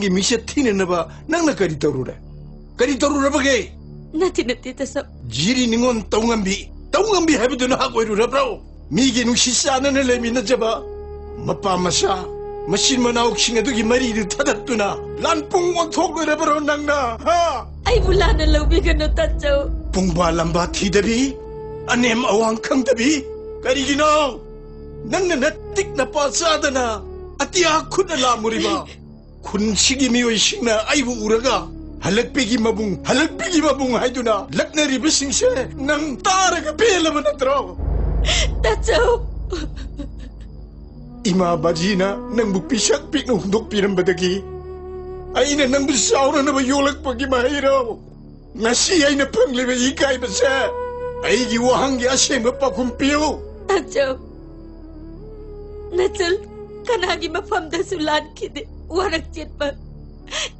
ꯅꯪꯒꯤ ꯃꯤꯡꯆꯠ ꯊꯤꯅꯅꯕ ꯅꯪꯅ ꯀꯔꯤ ꯇꯧꯔꯨꯔꯦ? ꯀꯔꯤ ꯇꯧꯔꯨꯔꯕꯒꯦ? ꯅꯠꯇꯦ ꯇꯁꯧ. ꯖꯤꯔꯤ ꯅꯤꯉꯣꯟ ꯇꯧꯉꯝꯕꯤ ꯍꯥꯏꯕꯗꯨꯅ ꯍꯛ ꯑꯣꯏꯔꯨꯔꯕ꯭ꯔꯣ? ꯃꯤꯒꯤ ꯅꯨꯡꯁꯤ ꯆꯥꯟꯅꯅ ꯂꯩꯃꯤꯟꯅꯖꯕ ꯃꯄꯥ ꯃꯆꯥ ꯃꯆꯤꯟ ꯃꯅꯥꯎꯁꯤꯡ ꯑꯗꯨꯒꯤ ꯃꯔꯤꯗꯨ ꯊꯗꯠꯇꯨꯅ ꯂꯥꯟꯄꯨꯡ ꯑꯣꯟꯊꯣꯛꯂꯨꯔꯕ꯭ꯔꯣ ꯅꯪꯅ? ꯑꯩꯕꯨ ꯂꯥꯟꯅ ꯂꯧꯕꯤꯒꯅꯨ ꯇꯁꯧ. ꯄꯨꯡꯕꯥ ꯂꯝꯕꯥ ꯊꯤꯗꯕꯤ, ꯑꯅꯦꯝ ꯑꯋꯥꯡ ꯈꯪꯗꯕꯤ, ꯀꯔꯤꯒꯤꯅꯣ? ꯅꯪꯅ ꯅꯇꯤꯛ ꯅꯄꯥ ꯆꯥꯗꯅ ꯑꯇꯤꯌꯥ ꯈꯨꯠꯅ ꯂꯥꯝꯃꯨꯔꯤꯕ ꯈꯨꯟꯁꯤꯒꯤ ꯃꯤꯑꯣꯏꯁꯤꯡꯅ ꯑꯩꯕꯨ ꯎꯔꯒ ꯍꯜꯂꯛꯄꯤꯒꯤ ꯃꯕꯨꯡ 하이두나 락내리 비싱세 낭 따라가 벨라만 하더라. 따쩌. 이마 바지나 낭부 피샥 픽노 녹비는 바닥이 아이는 낭부 싸우는 거 요락박이 마이로 나시 아이는 펑리베 이까이버세 아이기 와한게 아시엠 오빠 굼피오. 따쩌. 나절 가나기 마팜다 술란 키데 와락jet바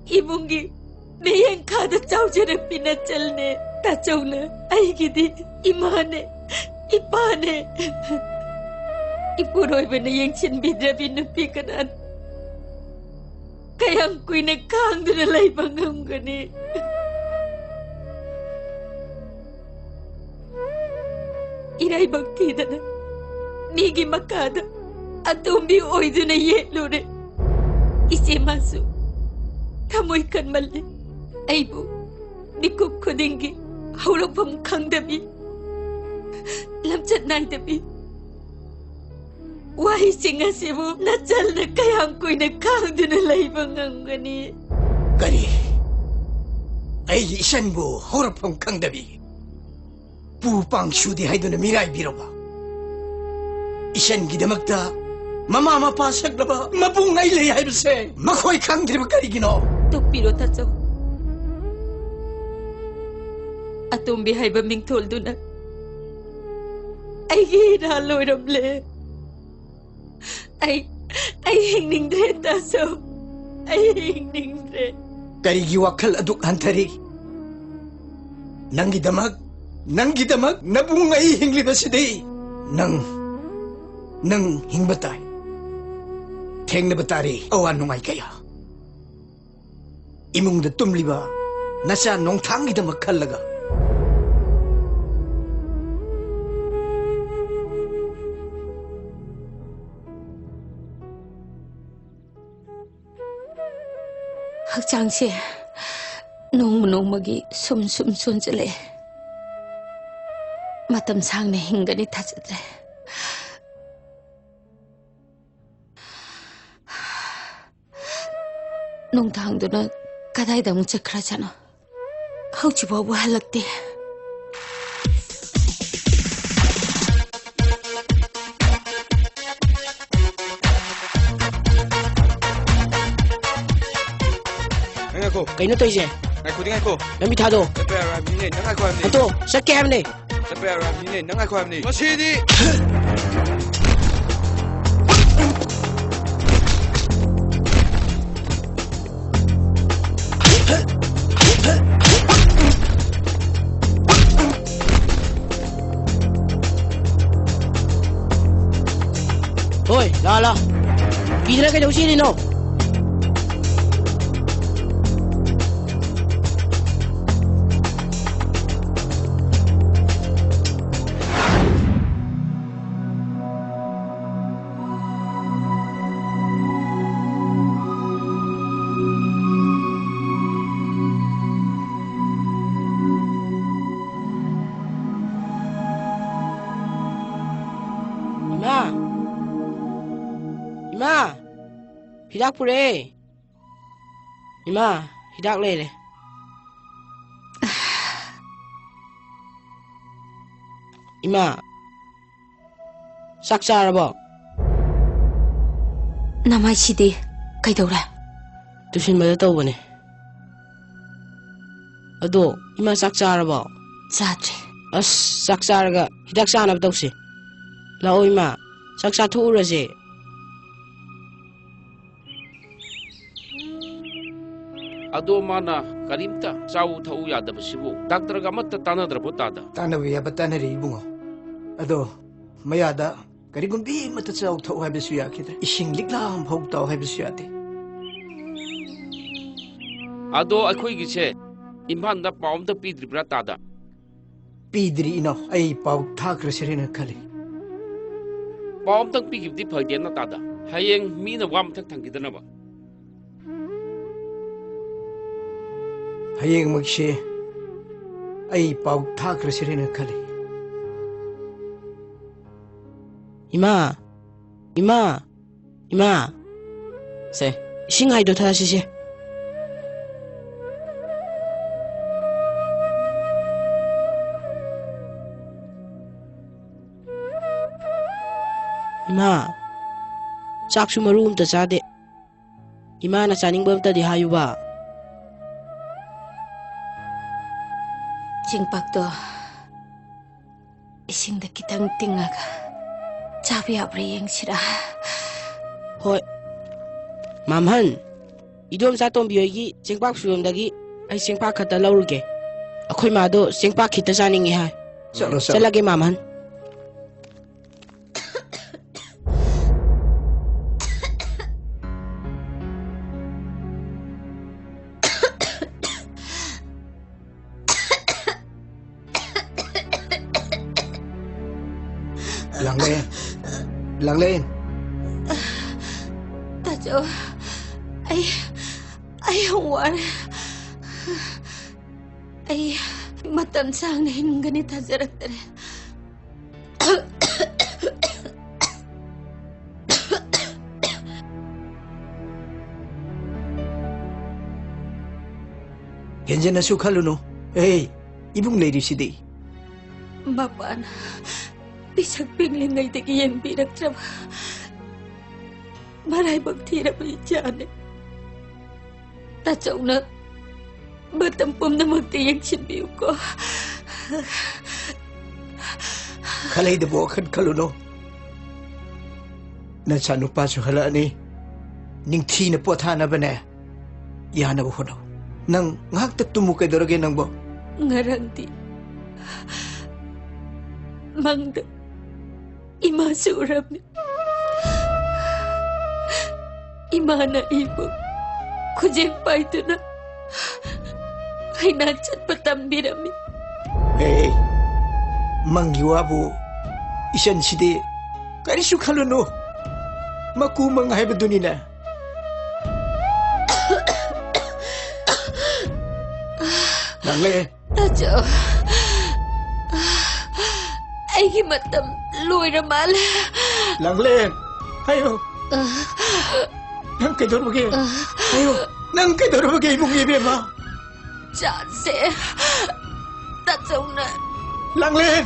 이문기 Mayang kada chawjare pina chalne ta chawna aigidi imane ipane ipuroi bana yang chin bidra binu pikanan kayang kuine kang duna lai bangam gani irai bakti dana migi makada atumbi oiduna yelure ise masu thamoy kan malne Aibu, mikuk kudingi, haurak pam kang dabi, lamchat nai dabi. Wahi singa sibu, nachal na kayang ko'y nakang dunalay bangang gani. Kari, ay isan mo haurak pam kang dabi. Pupang syudi hay doon na miray biro ba? Isan gidamagta, mamamapasag na ba? Mabungay layay ba se? Makoy kang dirba kari gino. Tukpiro tatsaw. Atumbi hay ba ming toldo na ay hinaloy ramle ay hingning dre taso ay hingning dre karigi wakal aduk hantari nanggi damag nabungay hingli ba sidi nang hingbatay teng na batari awan nungay kaya imong da tumli ba nasa nong tangi damag kalaga 학장시 농무농무기 숨숨 손질래 마땀 상내 hin간이 타졌래 농당도는 가다이다 뭉쳐크라잖아 hauchibobu halakte Kaino to ise? Ngaiku di ngaiku. Lambi thado. Lepe ara mine nang ngaiku amni. Ato, sakke hamne. Lepe ara mine nang ngaiku amni. Masidi. Oi, la. Kidra ka jausi ni no. Ima, hidak pure. Ima, hidak le. Ima, saksa rabo. Namai sidi, kaidora. Tusin bada tau bane. Ado, ima saksa rabo. Zadre. As saksa raga hidak sana ba tausi. Lao ima, saksa tu urase. Ado mana karimta sawu thau yadabasibu doctor ga matta tanadrabo tada tanawi abatanari ibungo ado mayada karigumbi mata saw thau habisu yakida ising liklam hog taw habisu yate Ado akhoi gise imhan da paum da pidri bra tada. Pidri ino ay pau thakra sirina khali. Paum tang pi gibdi phagde na tada. Hayeng mi na wam thak thang gidana ba. Hayeng magshe ay pau thakra sirina khali. Ima. Se, ising hai do tha si se. Ima, chaksu maru umta chade. Ima na chaning bam ta di hayu ba. Jingpak to. Ising da kitang tingaga. Chabi abri yang sira. Hoi. Mamhan, idom sa tom biyogi singpak suyom dagi ay singpak khata lawruge. Akoy ma do singpak khita saningi hai. Salo. Salage mamhan. Langlen. Tajo, ay huwan. Ay matam sang na hinungganit hajarak tere. Genja na sukhalu no. Hey, ibung lady si day. Mapan, bisag pingling ngay tigiyan birak traba. Maray bagtira pa iyan. Tachaw na batampom na magtiyang simbiyo ko. Kalay da bo kan kaluno. Nansano pa so hala ni. Ning thi na po thana ba na. Yana bo hono. Nang ngaktak tumukay daragay nang bo. Ngarang di. Mangda. Imasurap ni. Imana ibu. Kujeng pa ito na. Ay nansat patambirami. Hey, manggiwa po. Isan si di. Karisu kaluno. Makumang hay ba dun na. Nangle. Tajo. Ay himatam luy ramal. Langlen. Hayo. Nang kay dorogay. Hayo. Nang kay dorogay ibong ibe ma. Janse. Tajo na. Langlen.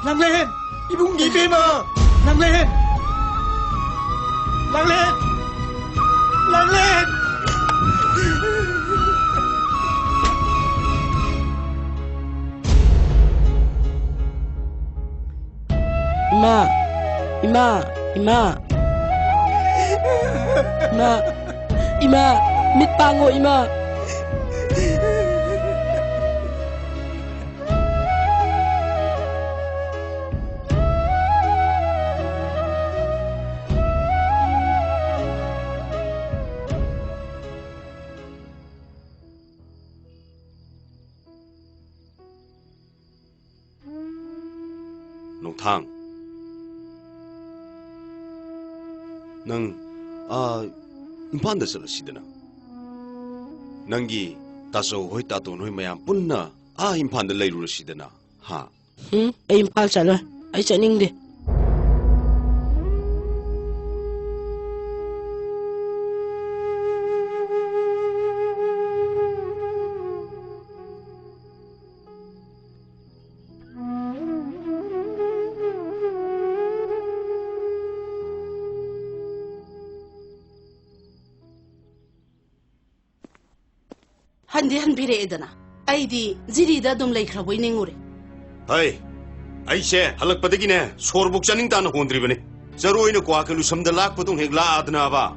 Langlen. Ibong ibe ma. Langlen. Langlen. Langlen. Ima, mit pango ima. 농탕 능 임판다 설시드나 능기 다소 호이따도 노이 마ям 뿐나 임판다 레이루시드나 하 Ay impal chalo. Ay chaning de. Handi hanbire edana. Aidi zirida dum laikhraboi ningure. 하이 아이세 할락바데기네 소르복자닝 따나 혼드리버네 자로이네 과클루 섬다 락부동 핵라 아드나바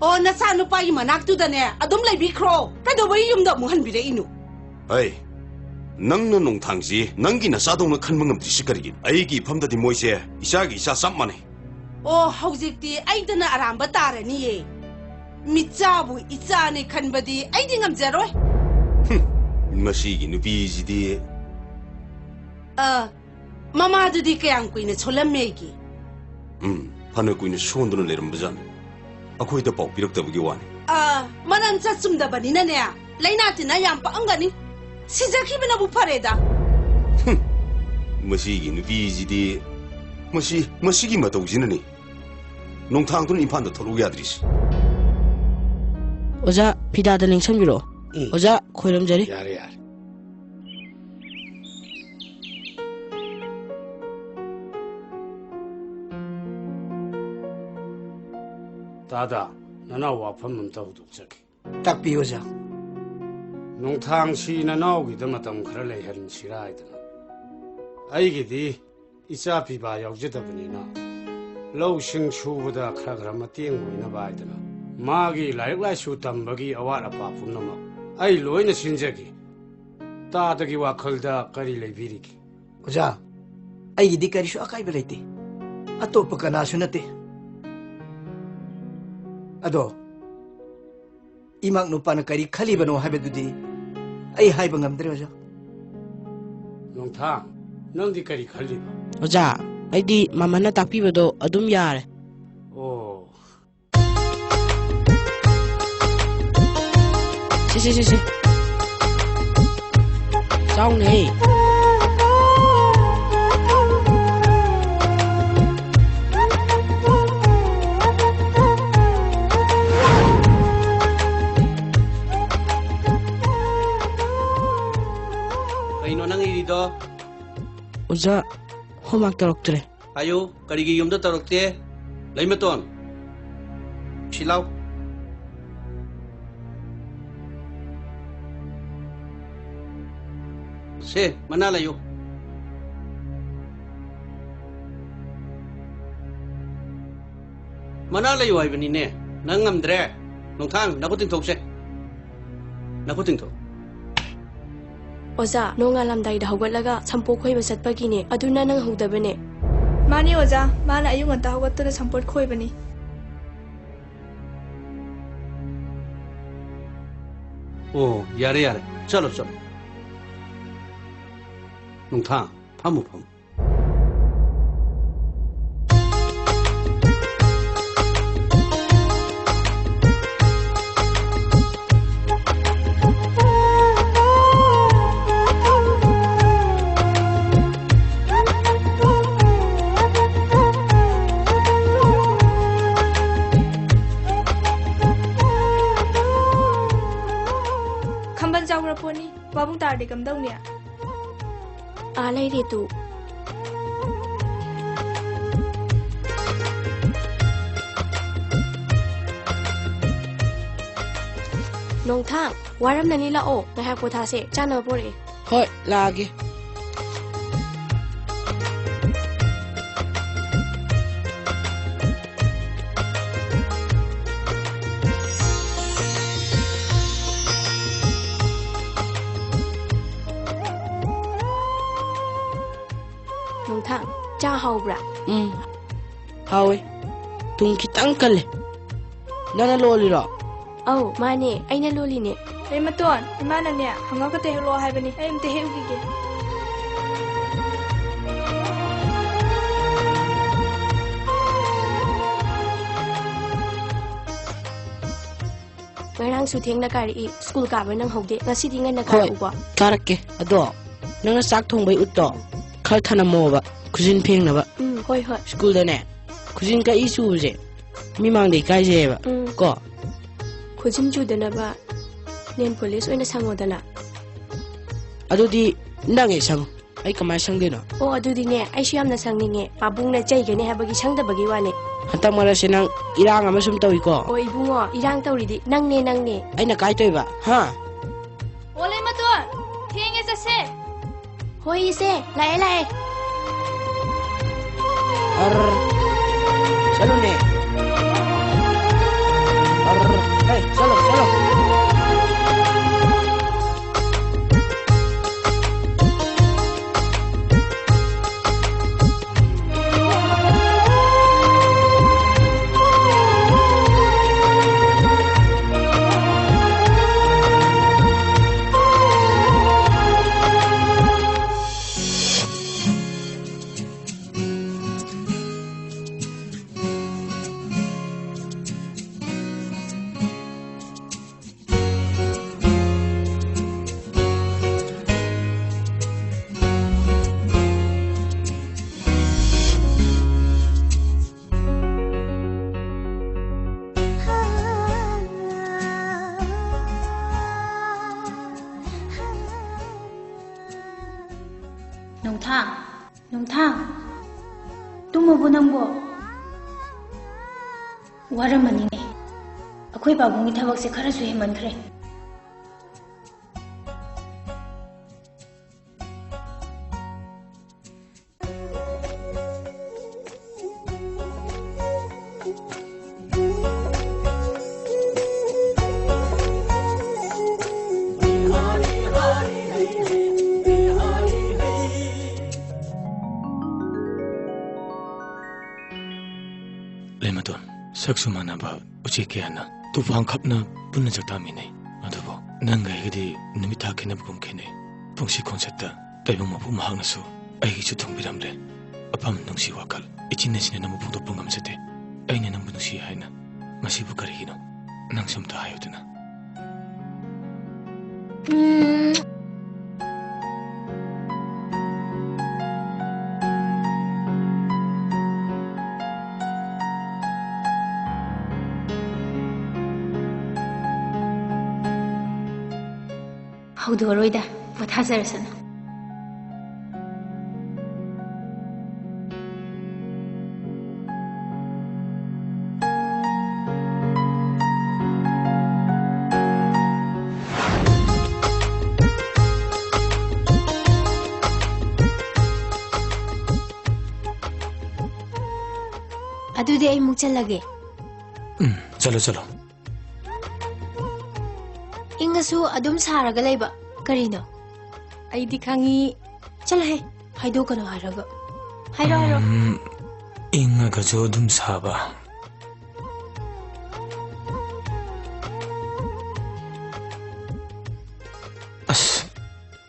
O nasa no pa imanak tu dane adum lai bikro. Kado bai yum da mu hanbire inu. 하이 낭나 농탕지 낭기 나사동나 칸멍음 디시거리기 아이기 팜다디 모이세 이샤기 이샤 쌈마네 O haujikti aidana aramba tarani ye. Mitsabu itsane kanbadi ay di ngamjaroi. Masigi nupizidi. Mama du di kayang kuina cholam megi. Hana kuina shonduna leram bazan. Ako ita pau pirak tabagi wani. Manan chatsumda bani na niya. Lainati na yang paangani. Sijaki bina bu pareda. Masigi nupizidi. Masigi matau zinani. Nong thang tun impan da tholu yadris. Oja pida da ling samiro. Oja khoiram jari. Yare. Dada, nana wapam muntaw dukjaki. Takpi oja. Nungthang si nanaw gida matam khara leiharin siraidana. Aigidi icha piba yaujadabanina. Lau sing chubada khara mateng oina baidana. Magi laik laisu tambagi awat apa punama. Ai loina sinjaki. Dadagi wakhalda kari leibiriki. Oja, ay di karisu akay balaiti. Ato pagkanaso nati. Ado, imang no paano kari kaliban o habedudi ay haibang amdre oja. Nungthang, nang di kari khaliba. Oja, ay di mama na takpibado adum yare. Oh. Si. Sao này? Kaino nang irito? Oja, homework taroktre. Ayo, karigi yumda tarokte. Laimaton. Silaw. Se, manalayo. Manalayo ay banine. Nangamdre. Nungthang, nakuting tokse. Nakuting tok. Oza, no ngalamdayda hawgatlaga sampok khoiba satpagine aduna nang hawdabane. Mani oza, mana ayung nganta hawgattuna sampot khoibani. Oh, yare. Chalo. Nungthang, pamu. Kamban jawra poni, babung tarde kamdau niya. Alay rito. Nongthang, waram na nila o, nahapotase, chana pore. Hoy, lagi. Nongthang, cha haubra. Hawi. Tung kitang kale. Nana loli ro. Oh, mane, ay na loli ne. Laimaton, imana niya, hanggang ka tehelo haibani, ay imteheu gige. Ngarang sutheng na kari school ka ba nang haude, ngasidi nga nakara uba. Karake, ado. Nang sak thong bay utto. Khal thana mo ba. Kujin pheng na ba. Hoi. School da ne. Kujin ka isu je. Mi mang de kai je ba. Ko. Kujin ju dana ba. Nem police oina sangodana. Adudi nang e sang. Ay kamay sang dino. Oh, adudi ne, ay siyam na sangninge. Pabung na chay gani habagi sangda bagi wane. Hantang mara sinang irang amasum tawi ko. Oh, ibungo, irang tawridi. Nang ne. Ay nakay toy ba? Ha? O Laimaton, thienge sa se. Hoi ise, lae. Salo ne. Hey, salo. ꯅꯣꯡꯊꯥꯡ ꯇꯨꯝꯃꯕꯣ ꯅꯪꯕꯣ ꯋꯥꯔꯝꯃꯅꯤꯅꯦ ꯑꯩꯈꯣꯏ ꯄꯥꯕꯨꯡꯒꯤ ꯊꯕꯛꯁꯦ ꯈꯔꯁꯨ ꯍꯦꯟꯃꯟꯈ꯭ꯔꯦ Saksu manaba uchi kiyana tufang khapna punna jaktami nei adubo nanga hidi nimita kene bukum kene pungsi konsetta taibang mapu mahangna su ai chu thongbiramle apam nungsi wakal ichine sine namu pungdo pungam sete aine nambu nusi haina masibu karigino nang samta hayuduna ꯍꯧꯗꯣꯔꯣꯏꯗ ꯄꯣꯊꯥꯖꯔꯁꯅꯨ ꯑꯗꯨꯗꯤ ꯑꯩ ꯃꯨꯛ ꯆꯠꯂꯒꯦ ꯆꯠꯂꯣ ꯆꯠꯂꯣ ꯏꯪꯉꯁꯨ ꯑꯗꯨꯝ ꯁꯥꯔꯒ ꯂꯩꯕ ꯀꯔꯤꯅꯣ ꯑꯩꯗꯤ ꯈꯪꯉꯤ ꯆꯠꯂꯣꯍꯦ ꯍꯥꯏꯗꯣꯛꯀꯅꯣ ꯍꯥꯏꯔꯒ ꯍꯥꯏꯔꯣ ꯏꯪꯉꯒꯁꯨ ꯑꯗꯨꯝ ꯁꯥꯕ ꯑꯁ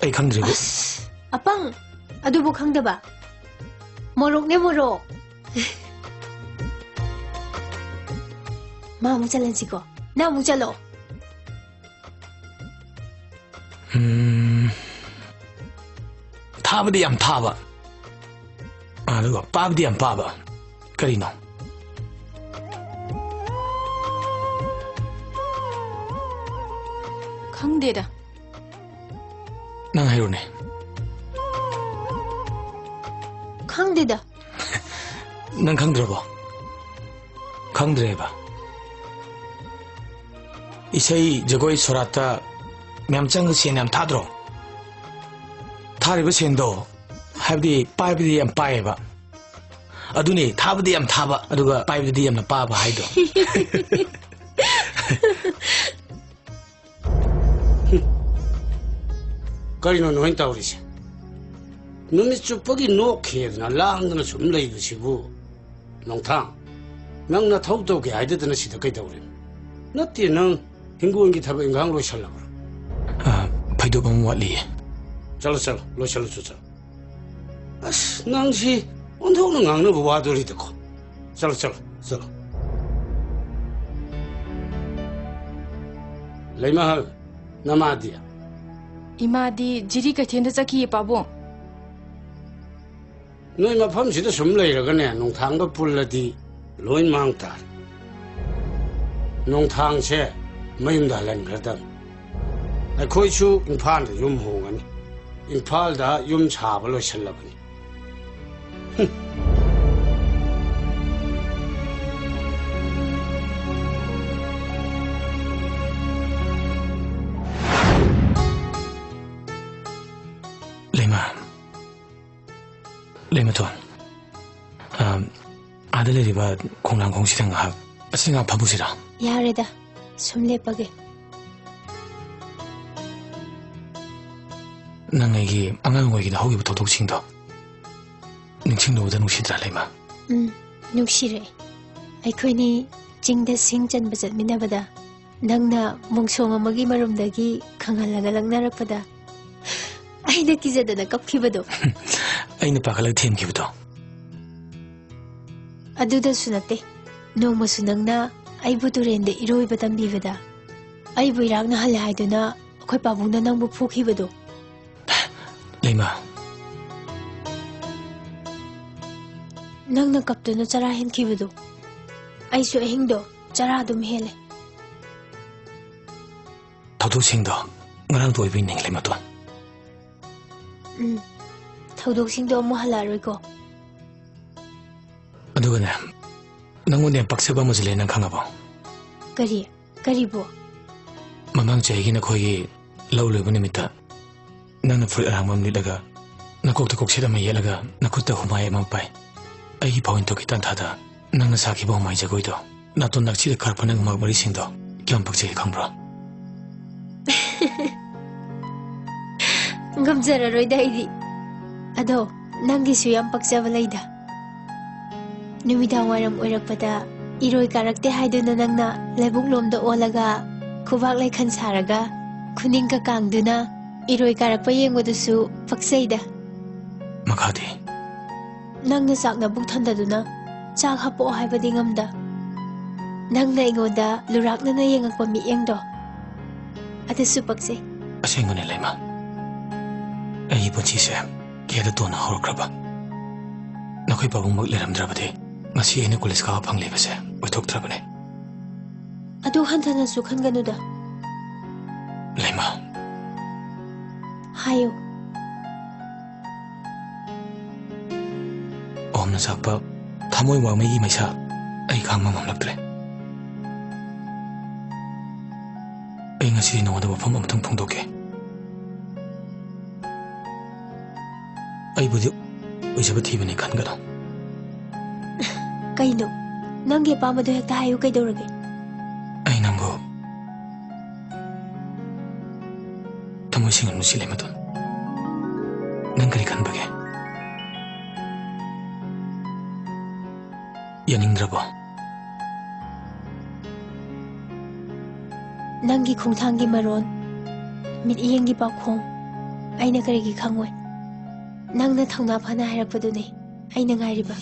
ꯑꯩ ꯈꯪꯗ꯭ꯔꯦꯕ ꯑꯄꯪ ꯑꯗꯨꯕꯨ ꯈꯪꯗꯕ ꯃꯣꯔꯣꯛꯅꯦ ꯃꯣꯔꯣꯛ ꯃꯥ ꯑꯃꯨꯛ ꯆꯠꯂꯟꯁꯤꯀꯣ ꯅꯪ ꯑꯃꯨꯛ ꯆꯠꯂꯣ ꯊꯥꯕꯗꯤ ꯌꯥꯝ ꯊꯥꯕ ꯑꯗꯨꯒ ꯄꯥꯕꯗꯤ ꯌꯥꯝ ꯄꯥꯕ ꯀꯔꯤꯅꯣ ꯈꯪꯗꯦꯗ ꯅꯪ ꯍꯥꯏꯔꯣꯅꯦ ꯈꯪꯗꯦꯗ ꯅꯪ ꯈꯪꯗ꯭ꯔꯕꯣ ꯈꯪꯗ꯭ꯔꯦꯕ ꯏꯁꯩ ꯖꯒꯣꯏ ꯁꯣꯔꯥꯠꯇ ꯃꯌꯥꯝ ꯆꯪꯒ ꯁꯦꯟ ꯌꯥꯝ ꯊꯥꯗ꯭ꯔꯣ ꯊꯥꯔꯤꯕ ꯁꯦꯟꯗꯣ ꯍꯥꯏꯕꯗꯤ ꯄꯥꯏꯕꯗꯤ ꯌꯥꯝ ꯄꯥꯏꯌꯦꯕ ꯑꯗꯨꯅꯤ ꯊꯥꯕꯗꯤ ꯌꯥꯝ ꯊꯥꯕ ꯑꯗꯨꯒ ꯄꯥꯏꯕꯗꯤ ꯌꯥꯝꯅ ꯄꯥꯕ ꯍꯥꯏꯗꯣ ꯀꯔꯤꯅꯣ ꯅꯣꯏꯅ ꯇꯧꯔꯤꯁꯦ ꯅꯨꯃꯤꯠ ꯆꯨꯞꯄꯒꯤ ꯅꯣꯛꯈꯦꯗꯅ ꯂꯥꯡꯗꯅ ꯁꯨꯝ ꯂꯩꯕꯁꯤꯕꯨ ꯅꯣꯡꯊꯥꯡ ꯅꯪ ꯅꯊꯧ ꯇꯧꯒꯦ ꯍꯥꯏꯗꯗꯅ ꯁꯤꯗ ꯀꯩꯗꯧꯔꯤꯅꯣ ꯅꯠꯇꯦ ꯅꯪ ꯍꯤꯡꯒꯣꯜꯒꯤ ꯊꯕꯛ ꯏꯪꯈꯥꯡ ꯂꯣꯏꯁꯜꯂꯕ꯭ꯔꯥ ꯐꯩꯗꯣꯛ ꯑꯃ ꯋꯥꯠꯂꯤꯌꯦ चलो चलो लो चलो चलो अस नंगसी ओंधोंग ngangnab wadori deko चलो चलो चलो लेमहल नमादिया इमादी जिरी कैथेंदा चकी पाबो नोय मफम सिदा सुम लेरगने नोंथांग पुल्लदी लोइन मांगता नोंथांग से मयुमदा हलनग्रदम अखोइसु इम्फाल युम होंगनी इम्फाल युम छाब लोसल्लबनी लेमा तो आदे लेरिबा खोंलांग खोंसिथांग हा असिंगा फाबुसिरा यारेदा सुमले पगे नंगैगी अंगांग ओइगी हौगिबो थोथोकसिंदो निंसिंदोदा नुसिद्रा लेमा नुसिरे अखोइनी चिंगदा सिंग चनबा चतमिनाबदा नंगना मुंगसोंग अमगी मरुमदगी खंगलगा लंगनारकपदा आइना किजदना कपखिबदो आइना पाखलग थेमखिबदो अदुदसु नते नोंमसु नंगना आइबु तुरेंदे इरोइबा तंबीबदा आइबु इरागना हले हाइदुना अखोइ पाबुंगना नंगबु फुखिबदो लेमा नंगना कपतुना चरा हेनखिबदो आइसु अहिंगदो चरा दुम हेले थौदुसिंदो ngarang toibi ning lema to ꯊꯧꯗꯣꯛꯁꯤꯡꯗꯣ ꯑꯃꯨꯛ ꯍꯜꯂꯛꯑꯔꯣꯏꯀꯣ ꯑꯗꯨꯒꯅꯦ ꯅꯪꯉꯣꯟꯗ ꯌꯥꯝ ꯄꯛꯆꯕ ꯑꯃꯁꯨ ꯂꯩ ꯅꯪ ꯈꯪꯉꯕꯣ ꯀꯔꯤꯕꯣ ꯃꯃꯥꯡ ꯆꯍꯤꯒꯤ ꯅꯈꯣꯏꯒꯤ ꯂꯧ ꯂꯣꯏꯕ ꯅꯨꯃꯤꯠꯇ ꯅꯪꯅ ꯐꯨꯔꯤꯠ ꯑꯔꯥꯡꯕ ꯑꯃ ꯂꯤꯠꯂꯒ ꯅꯀꯣꯛꯇ ꯀꯣꯛꯁꯦꯠ ꯑꯃ ꯌꯦꯠꯂꯒ ꯅꯈꯨꯠꯇ ꯍꯨꯃꯥꯏ ꯑꯃ ꯄꯥꯏ ꯑꯩꯒꯤ ꯐꯥꯎꯏꯟꯊꯣꯛꯀꯤ ꯇꯥꯟꯊꯥꯗ ꯅꯪꯅ ꯁꯥꯈꯤꯕ ꯍꯨꯃꯥꯏ ꯖꯒꯣꯏꯗꯣ ꯅꯥꯇꯣꯟ ꯅꯛꯁꯤꯗ ꯈꯥꯔꯛꯄ ꯅꯪ ꯃꯔꯛ ꯃꯔꯤꯁꯤꯡꯗꯣ ꯀꯌꯥꯝ ꯄꯛꯆꯩ ꯈꯪꯕ꯭ꯔꯣ ꯉꯝꯖꯔꯔꯣꯏꯗ ꯑꯩꯗꯤ ꯑꯗꯣ ꯅꯪꯒꯤꯁꯨ ꯌꯥꯝ ꯄꯛꯆꯕ ꯂꯩꯗ ꯅꯨꯃꯤꯗꯥꯡ ꯋꯥꯏꯔꯝ ꯑꯣꯏꯔꯛꯄꯗ ꯏꯔꯣꯏ ꯀꯥꯔꯛꯇꯦ ꯍꯥꯏꯗꯨꯅ ꯅꯪꯅ ꯂꯩꯕꯨꯛ ꯂꯣꯝꯗ ꯑꯣꯜꯂꯒ ꯈꯨꯕꯥꯛ ꯂꯩꯈꯟ ꯁꯥꯔꯒ ꯈꯨꯅꯤꯡꯒ ꯀꯥꯡꯗꯨꯅ ꯏꯔꯣꯏ ꯀꯥꯔꯛꯄ ꯌꯦꯡꯕꯗꯨꯁꯨ ꯄꯛꯆꯩꯗ ꯃꯈꯥꯗꯤ ꯅꯪꯅ ꯆꯥꯛꯅ ꯄꯨꯛ ꯊꯟꯗꯗꯨꯅ ꯆꯥꯛ ꯍꯥꯞꯄꯛꯑꯣ ꯍꯥꯏꯕꯗꯤ ꯉꯝꯗ ꯅꯪꯅ ꯑꯩꯉꯣꯟꯗ ꯂꯨꯔꯥꯛꯅꯅ ꯌꯦꯡꯉꯛꯄ ꯃꯤꯠꯌꯦꯡꯗꯣ ꯑꯗꯨꯁꯨ ꯄꯛꯆꯩ ꯑꯁꯦꯡꯕꯅꯦ ꯂꯩꯃ ꯑꯩꯒꯤ ꯄꯨꯟꯁꯤꯁꯦ ꯀꯦꯗ ꯇꯣꯟꯅ ꯍꯧꯔꯛꯈ꯭ꯔꯕ ꯅꯈꯣꯏ ꯄꯥꯕꯨꯡꯃꯛ ꯂꯩꯔꯝꯗ꯭ꯔꯕꯗꯤ ꯉꯁꯤ ꯑꯩꯅ ꯀꯣꯂꯦꯖ ꯀꯥꯕ ꯐꯪꯂꯤꯕꯁꯦ ꯑꯣꯏꯊꯣꯛꯇ꯭ꯔꯕꯅꯦ ꯑꯗꯨ ꯍꯟꯊꯅꯁꯨ ꯈꯟꯒꯅꯨꯗ ꯂꯩꯃ ꯍꯥꯏꯌꯨ ꯑꯣꯝꯅ ꯆꯥꯛꯄ ꯊꯃꯣꯏ ꯋꯥꯡꯃꯩꯒꯤ ꯃꯩꯁꯥ ꯑꯩ ꯈꯥꯡꯕ ꯉꯝꯂꯛꯇ꯭ꯔꯦ ꯑꯩ ꯉꯁꯤ ꯅꯉꯣꯟꯗ ꯋꯥꯐꯝ ꯑꯃꯇꯪ ꯐꯣꯡꯗꯣꯛꯀꯦ ꯑꯩꯕꯨꯗꯤ ꯑꯣꯏꯖꯕ ꯊꯤꯕꯅꯤ ꯈꯟꯒꯅꯨ ꯀꯩꯅꯣ ꯅꯪꯒꯤ ꯑꯄꯥꯝꯕꯗꯣ ꯍꯦꯛꯇ ꯍꯥꯏꯌꯨ ꯀꯩꯗꯧꯔꯒꯦ ꯑꯩ ꯅꯪꯕꯨ ꯊꯃꯣꯏ ꯁꯦꯡꯅ ꯅꯨꯡꯁꯤꯂꯦ ꯃꯇꯨꯡ ꯅꯪ ꯀꯔꯤ ꯈꯟꯕꯒꯦ ꯌꯥꯅꯤꯡꯗ꯭ꯔꯕꯣ ꯅꯪꯒꯤ ꯈꯣꯡꯊꯥꯡꯒꯤ ꯃꯔꯣꯟ ꯃꯤꯠꯌꯦꯡꯒꯤ ꯄꯥꯎꯈꯣꯡ ꯑꯩꯅ ꯀꯔꯤꯒꯤ ꯈꯪꯉꯣꯏ ꯅꯪꯅ ꯊꯧꯅꯥ ꯐꯅ ꯍꯥꯏꯔꯛꯄꯗꯨꯅꯤ ꯑꯩꯅ ꯉꯥꯏꯔꯤꯕ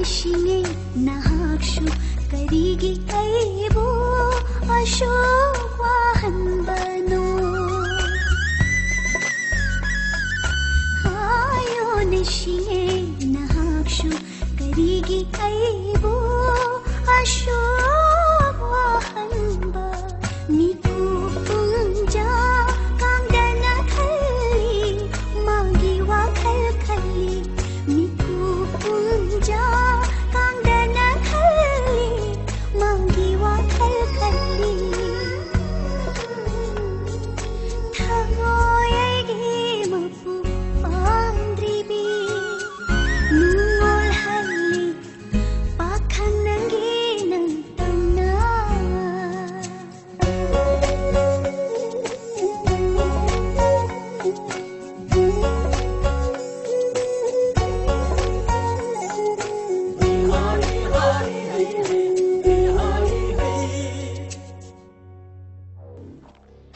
शिंगे नाहाक्षु करीगी ऐबो अशोक वाहन बनो आयो निशिंगे नाहाक्षु करीगी ऐबो अशोक वाहन बनिको पुंजा कांगना खली मागी वा खल खली निको पुंजा कांगना खली मागी वा खल खली थगोयगी मपु पांद्रिबी नुंगोल हली पाखनंगी नंतना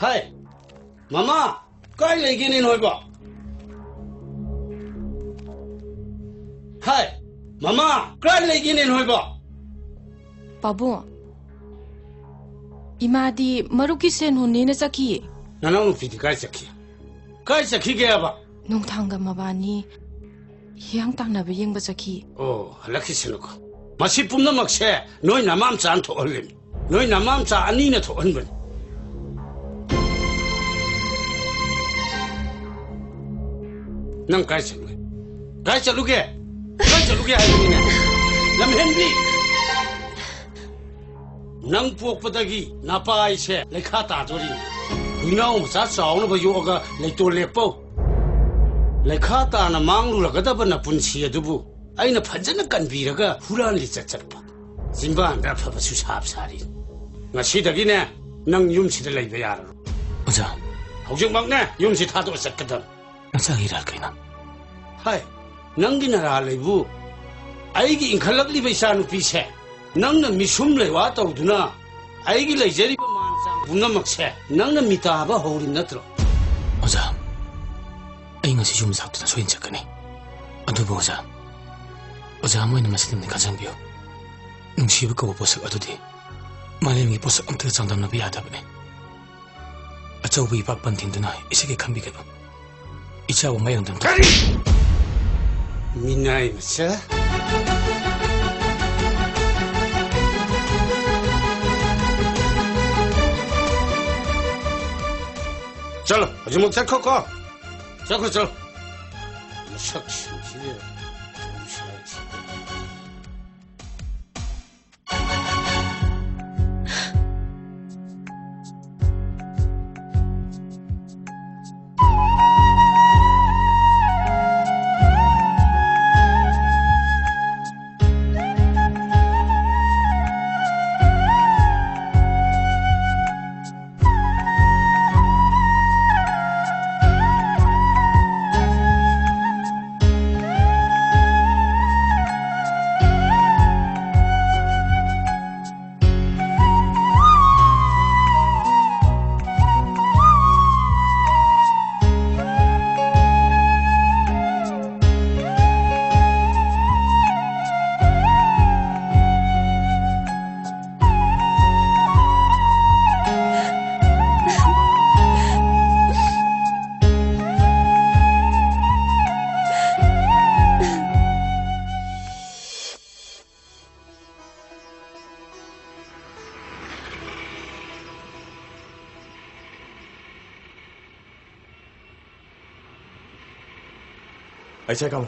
Hai, Mama, kai lagi ni noi ba? Hai, Mama, kai lagi ni noi ba? Babu, imadi maruki sen hunni na saki. Nanang fiti kai saki ke apa? Nung thangga mabani, yang tang na biyeng ba saki. Oh, halaki senuka. Masih pun nak se, noi namam sa anto olim, noi namam sa ani na to onben. Nang kai chalu ke hai ni lam henbi nang pok padagi napa ai se lekha ta jori dinau sa saung ba yo ga le to le po lekha ta na mang lu la ga da ba na pun si adubu ai na phajana kan bi ra ga huran li cha char pa simba da pha ba su sap sari ngasi dagi ne nang yum si da lai ba ya ro oja houjing bang ne yum si tha to sat ka da Nasaan iral kayo na? Hai, nang ginaralay bu. Ay gi inkhalak li ba isa nupi se. Nang na misum lay wataw duna. Ay gi lay jari ba mansang bungamak se. Nang na mitaba hawrin natro. Oja, ay nga si Jumsak na soyin sa kani. Ano ba oja? Oja mo ay na masilim ni kajang biyo. Nung siya ka waposak ato di. Malim ngi posak ang tagasang na biyada ba ni. At sa uwi ipagpantin doon na isige kambi ka no. Ichaw ang mayang damdam. Kari! Minay mo siya? चलो अजय मुझ से खो चलो चलो शख्स ऐसा काम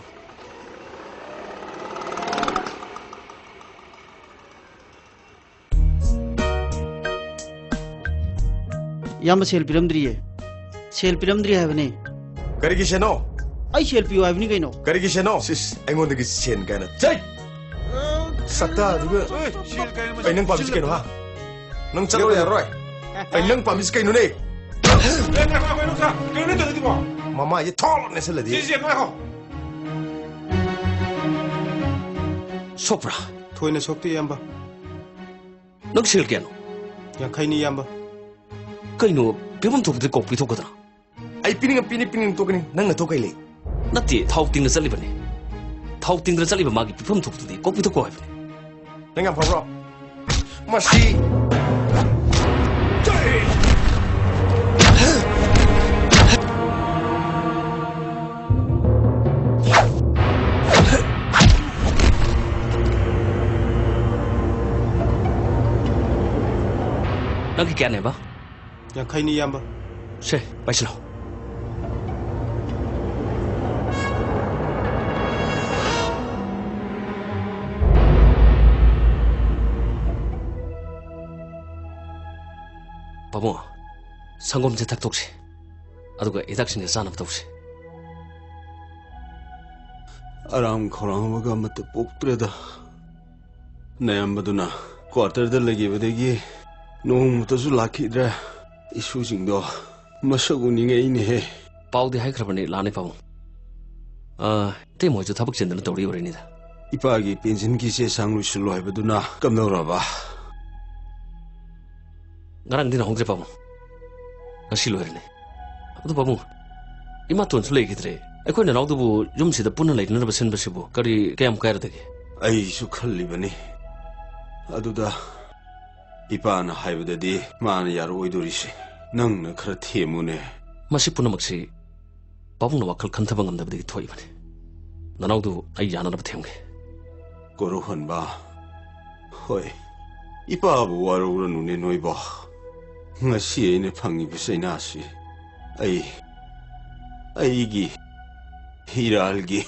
याम cell पिरमद्री है बने करेगी शेनो आई सेल पियो है बनी कहीं नो करेगी शेनो सिस एंगों दगी शेन कहना चल सकता दुगे आई नंग पामिस कहीं नो हाँ नंग चलो यार रोय आई नंग पामिस कहीं नो ने मामा ये थॉल ने से लदी Sopra. थोइने सोक्ति याम्बा Nang sil keno. या खैनी याम्बा Kaino, pibam tok de kok pi tok dra. आई पिनिंग तो कनी नंग तो कई ले Nati thau ting na sali bane. thau tingdra chaliba magi pifam thuktu di kopi to ko haibne Nengam pabro. Masi. Nagi kya ne ba? Yang kai ni yamba. Se, paislo. Pamo, sangom je tak tokse. Aduga idaksine zanab tokse. Aram khorang waga mat poktreda. Nayambaduna quarter da lagi badegi nong mutasu lakidra isu jingdo masaguni ngai ne he. Paudi hai khrabani lane pamo. Te mo ju thabak chendana tori ore ni da. Ipagi pension ki se sanglu silo haibaduna kamnoraba. Ngarang din hongre pamo. Ngasilo erne. Adu pamo. Ima ton sule gidre. Ekoi na rawdu bu yum sida punna lai na basen basibu. Kari kayam kair dagi. Ai su khalli bani. Aduda ipa na haibadadi maana yaro oidorisi. Nang na khara themune. Masi punna maksi pamo na wakal khanthaba ngamdabadi thoi bani. Nanawdu ai yana na bathemge. Korohan ba. Hoi. Ipa bu waro nune noi ba. Ngasi ne phangi bisai na si. Aigi hiralgi.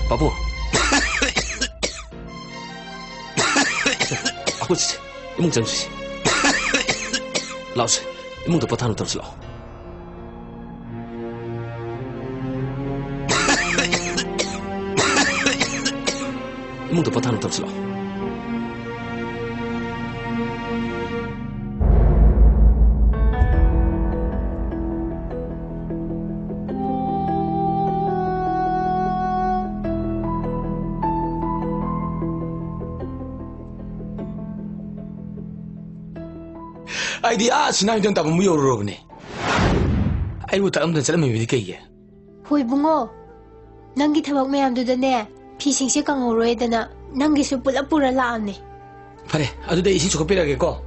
Babu. Aku sih, imung jangan sih. Laos, imung dapat tanah terus lau. Imung dapat tanah terus lau. Idea sinai don tamu yo robne. Ai bu taram dan salam mi dikaiye. Hoi bungo. Nangi thabak mayam du dane phi sing se kang roi dana nangi su pula pura la amne. Pare, adu dai isi chokopira ge ko.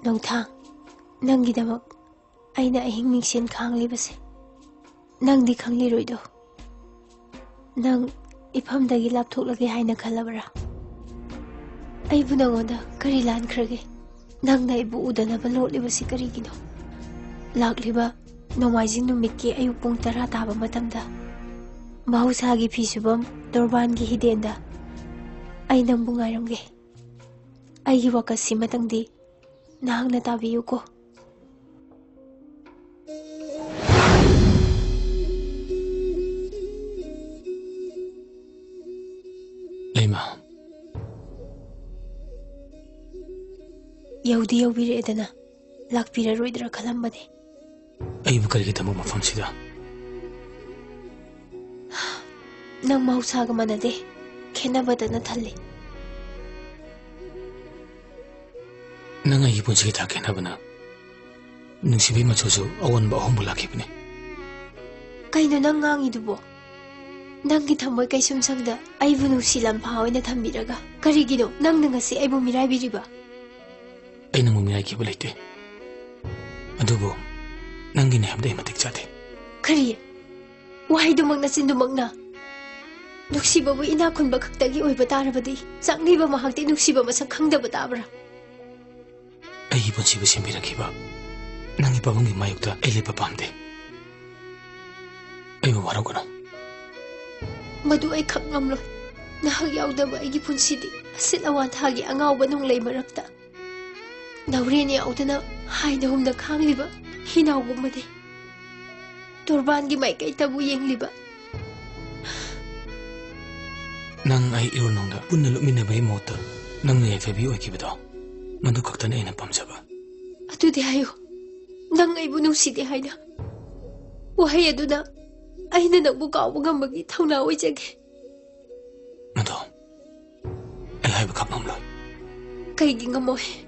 Nongthang, nangi damak, aina ahing mingsen khangli base. Nang di khangli roido. Nang ipam dagi lapthok lagi haina khalabra. Ai bu nangoda kari lan khrage. Nang na ibu udana balot li basi kari gino. Lakliba nomaijing numikki ayu pung 10 taba matamda. Mahusagi phisubam dorban gi hidenda. Ai nang bu ngairamge. Ai gi wakasi matangdi nang na tabiyo ko. Lema. Yaudi yaubire edana. Lakpira roidra khalambade. Ai bu kali tamu mafam sida. Nang mahusaga manade. Khenabada na thalle. Nang ai pun sige thake na bana nang sibi ma chojo awan ba hom bulaki bne kaino nang ngangi dubo nang gi thamoy kai sum sangda ai bu nu silam phawai na thambiraga karigino nang nang asi ai bu mirai biriba ai nang mirai ki bulaite adubo nang gi ne hamdai matik chate kari wahai du magna sin du magna nuksiba bu ina khun ba khaktagi oi batarabadi sangni ba mahakti nuksiba masak khangda batabra ai pun sibi simbira kiba nangi pabungi mayukta ele papamde ai ba waro kono madu ai khak ngamlo nahag yaudaba ai gi punsidi asit awan thagi angaw banung lei marakta nawreni audana haina humda khangliba hinaw gumade turban gi mai kai tabu yengliba nang ai irunongda punna lumina bai mota nang ne febi oi kibado Madu kaktana ina pamjaba. Adudi hayo. Nang ay bunong sidi hayna. Wahay aduna. Ay na nagbukaw magi thawna oy jage. Madu. Ay hay bakap mamloy. Kay gingamoy.